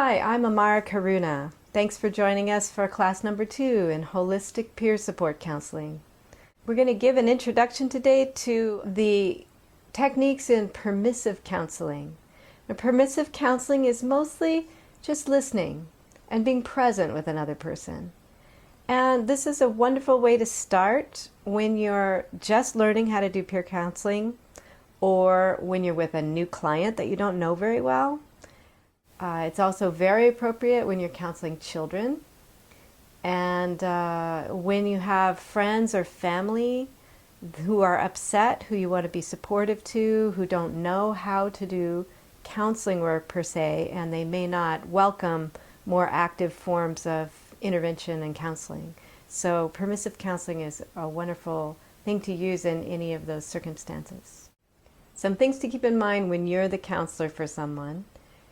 Hi, I'm Amara Karuna. Thanks for joining us for class number 2 in Holistic Peer Support Counseling. We're going to give an introduction today to the techniques in permissive counseling. Now, permissive counseling is mostly just listening and being present with another person. And this is a wonderful way to start when you're just learning how to do peer counseling or when you're with a new client that you don't know very well. It's also very appropriate when you're counseling children and when you have friends or family who are upset, who you want to be supportive to, who don't know how to do counseling work per se, and they may not welcome more active forms of intervention and counseling. So permissive counseling is a wonderful thing to use in any of those circumstances. Some things to keep in mind when you're the counselor for someone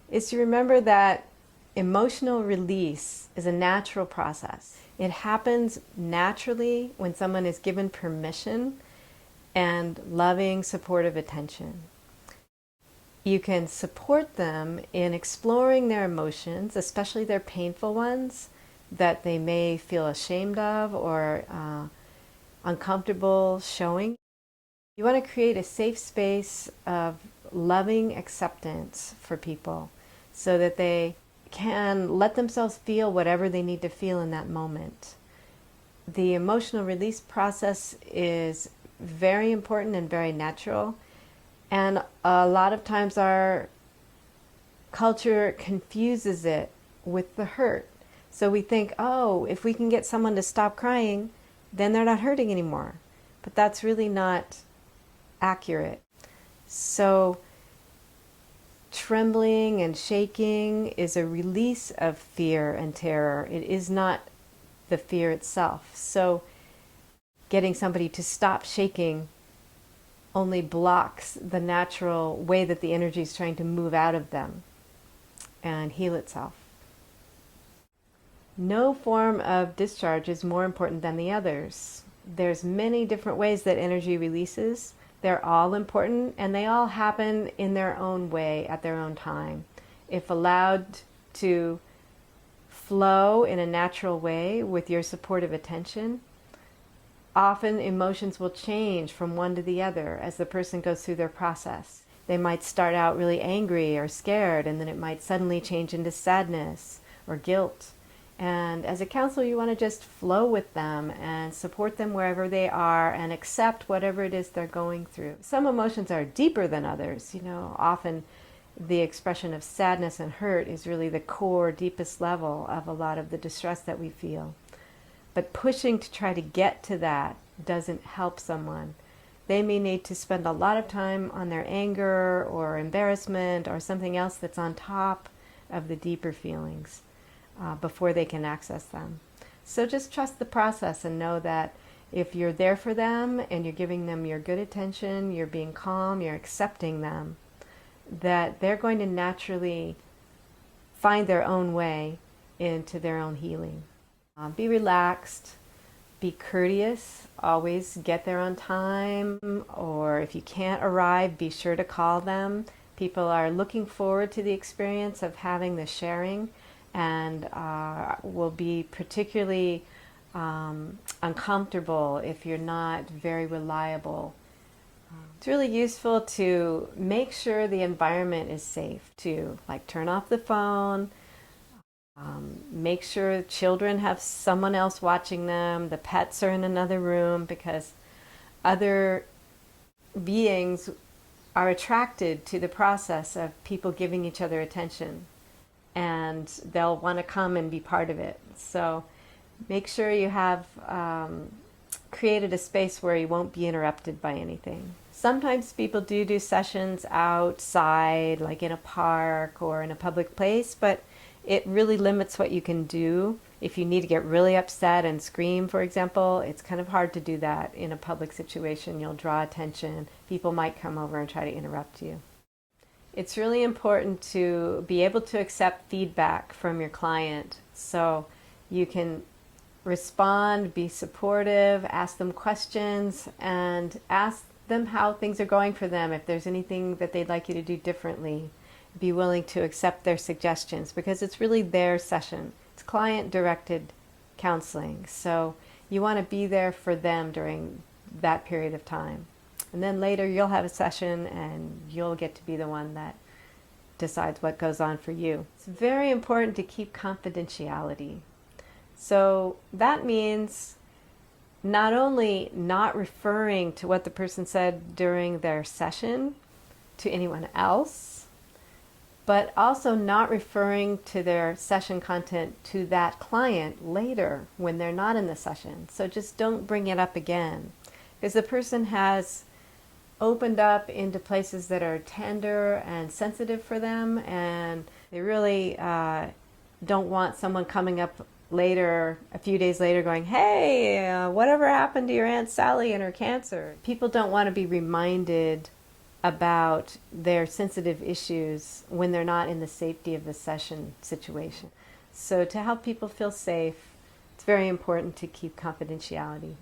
is to remember that emotional release is a natural process. It happens naturally when someone is given permission and loving, supportive attention. You can support them in exploring their emotions, especially their painful ones that they may feel ashamed of or uncomfortable showing. You want to create a safe space of loving acceptance for people so that they can let themselves feel whatever they need to feel in that moment. The emotional release process is very important and very natural, and a lot of times our culture confuses it with the hurt. So we think, oh, if we can get someone to stop crying, then they're not hurting anymore. But that's really not accurate. So trembling and shaking is a release of fear and terror. It is not the fear itself. So getting somebody to stop shaking only blocks the natural way that the energy is trying to move out of them and heal itself. No form of discharge is more important than the others. There's many different ways that energy releases. They're all important, and they all happen in their own way at their own time. If allowed to flow in a natural way with your supportive attention, often emotions will change from one to the other as the person goes through their process. They might start out really angry or scared, and then it might suddenly change into sadness or guilt. And as a counselor, you want to just flow with them and support them wherever they are and accept whatever it is they're going through. Some emotions are deeper than others. Often the expression of sadness and hurt is really the core, deepest level of a lot of the distress that we feel. But pushing to try to get to that doesn't help someone. They may need to spend a lot of time on their anger or embarrassment or something else that's on top of the deeper feelings. Before they can access them. So just trust the process and know that if you're there for them and you're giving them your good attention, you're being calm, you're accepting them, that they're going to naturally find their own way into their own healing. Be relaxed, be courteous, always get there on time, or if you can't arrive, be sure to call them. People are looking forward to the experience of having the sharing, and will be particularly uncomfortable if you're not very reliable. It's really useful to make sure the environment is safe, to turn off the phone, make sure children have someone else watching them, the pets are in another room, because other beings are attracted to the process of people giving each other attention, and they'll want to come and be part of it. So make sure you have created a space where you won't be interrupted by anything. Sometimes people do sessions outside, like in a park or in a public place, but it really limits what you can do. If you need to get really upset and scream, for example, it's kind of hard to do that in a public situation. You'll draw attention. People might come over and try to interrupt you. It's really important to be able to accept feedback from your client so you can respond, be supportive, ask them questions, and ask them how things are going for them, if there's anything that they'd like you to do differently. be willing to accept their suggestions, because it's really their session. It's client-directed counseling, so you want to be there for them during that period of time. And then later you'll have a session and you'll get to be the one that decides what goes on for you. It's very important to keep confidentiality. So that means not only not referring to what the person said during their session to anyone else, but also not referring to their session content to that client later when they're not in the session. So just don't bring it up again, because the person has opened up into places that are tender and sensitive for them, and they really don't want someone coming up later, a few days later, going, hey, whatever happened to your Aunt Sally and her cancer? People don't want to be reminded about their sensitive issues when they're not in the safety of the session situation. So to help people feel safe, it's very important to keep confidentiality.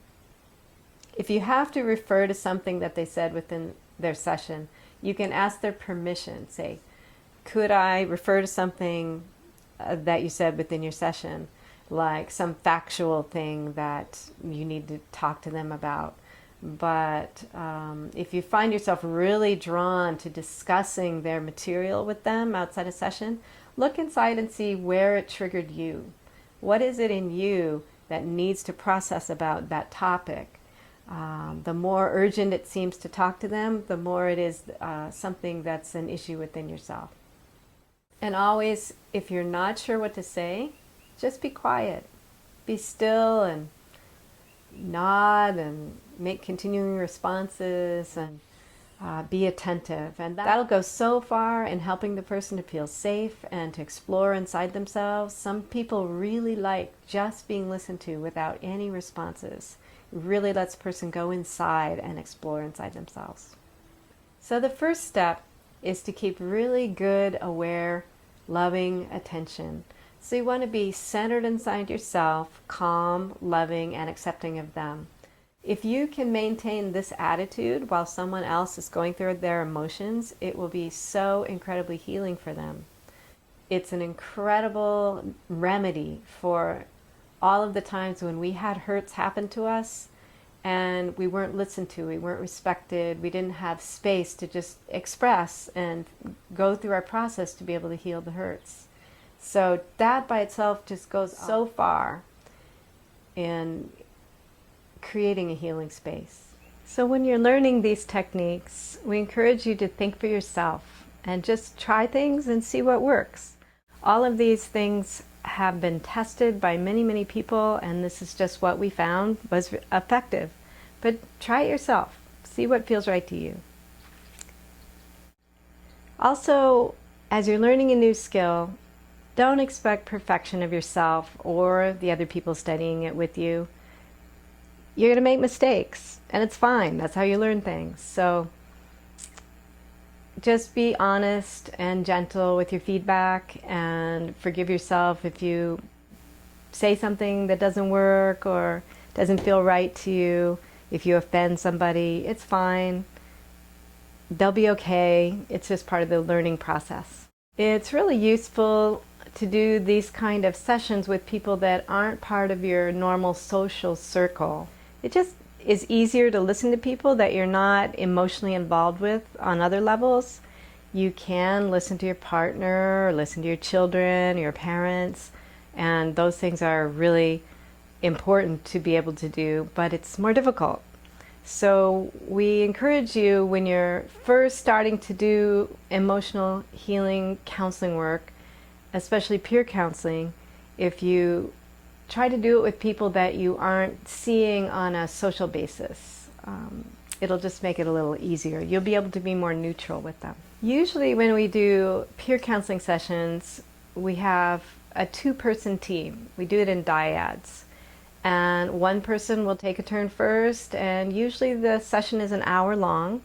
If you have to refer to something that they said within their session, you can ask their permission. Say, could I refer to something that you said within your session, like some factual thing that you need to talk to them about? But if you find yourself really drawn to discussing their material with them outside a session, look inside and see where it triggered you. What is it in you that needs to process about that topic? The more urgent it seems to talk to them, the more it is something that's an issue within yourself. And always, if you're not sure what to say, just be quiet. Be still and nod and make continuing responses and be attentive. And that'll go so far in helping the person to feel safe and to explore inside themselves. Some people really like just being listened to without any responses. It really lets a person go inside and explore inside themselves. So the first step is to keep really good, aware, loving attention. So you want to be centered inside yourself, calm, loving, and accepting of them. If you can maintain this attitude while someone else is going through their emotions, it will be so incredibly healing for them. It's an incredible remedy for all of the times when we had hurts happen to us and we weren't listened to, we weren't respected, we didn't have space to just express and go through our process to be able to heal the hurts. So that by itself just goes so far in creating a healing space. So when you're learning these techniques, we encourage you to think for yourself and just try things and see what works. All of these things have been tested by many, many people, and this is just what we found was effective. But try it yourself. See what feels right to you. Also, as you're learning a new skill, don't expect perfection of yourself or the other people studying it with you. You're going to make mistakes, and it's fine. That's how you learn things. So just be honest and gentle with your feedback and forgive yourself if you say something that doesn't work or doesn't feel right to you. If you offend somebody, it's fine. They'll be okay. It's just part of the learning process. It's really useful to do these kind of sessions with people that aren't part of your normal social circle. It just is easier to listen to people that you're not emotionally involved with on other levels. You can listen to your partner, or listen to your children, your parents, and those things are really important to be able to do, but it's more difficult. So we encourage you, when you're first starting to do emotional healing counseling work, especially peer counseling, if you try to do it with people that you aren't seeing on a social basis. It'll just make it a little easier. You'll be able to be more neutral with them. Usually when we do peer counseling sessions, we have a two-person team. We do it in dyads. And one person will take a turn first, and usually the session is an hour long.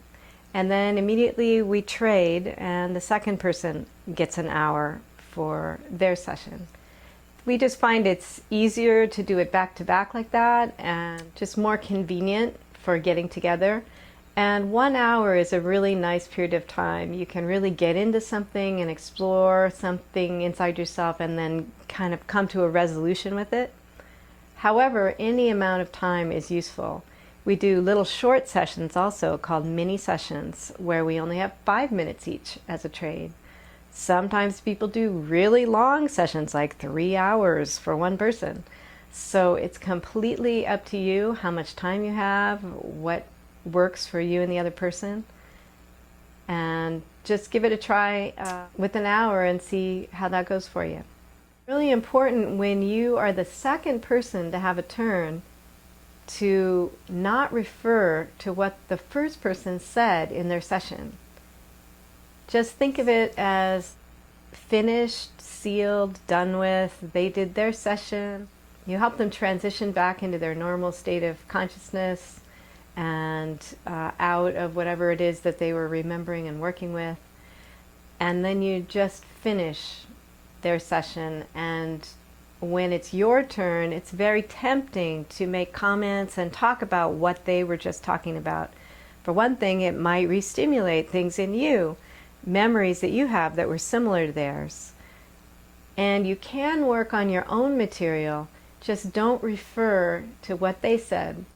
And then immediately we trade, and the second person gets an hour for their session. We just find it's easier to do it back to back like that, and just more convenient for getting together. And 1 hour is a really nice period of time. You can really get into something and explore something inside yourself and then kind of come to a resolution with it. However, any amount of time is useful. We do little short sessions also called mini sessions where we only have 5 minutes each as a trade. Sometimes people do really long sessions, like 3 hours for one person. So it's completely up to you how much time you have, what works for you and the other person. And just give it a try with an hour and see how that goes for you. Really important when you are the second person to have a turn to not refer to what the first person said in their session. Just think of it as finished, sealed, done with. They did their session. You help them transition back into their normal state of consciousness and out of whatever it is that they were remembering and working with. And then you just finish their session, and when it's your turn, it's very tempting to make comments and talk about what they were just talking about. For one thing, it might re-stimulate things in you, memories that you have that were similar to theirs. And you can work on your own material, just don't refer to what they said.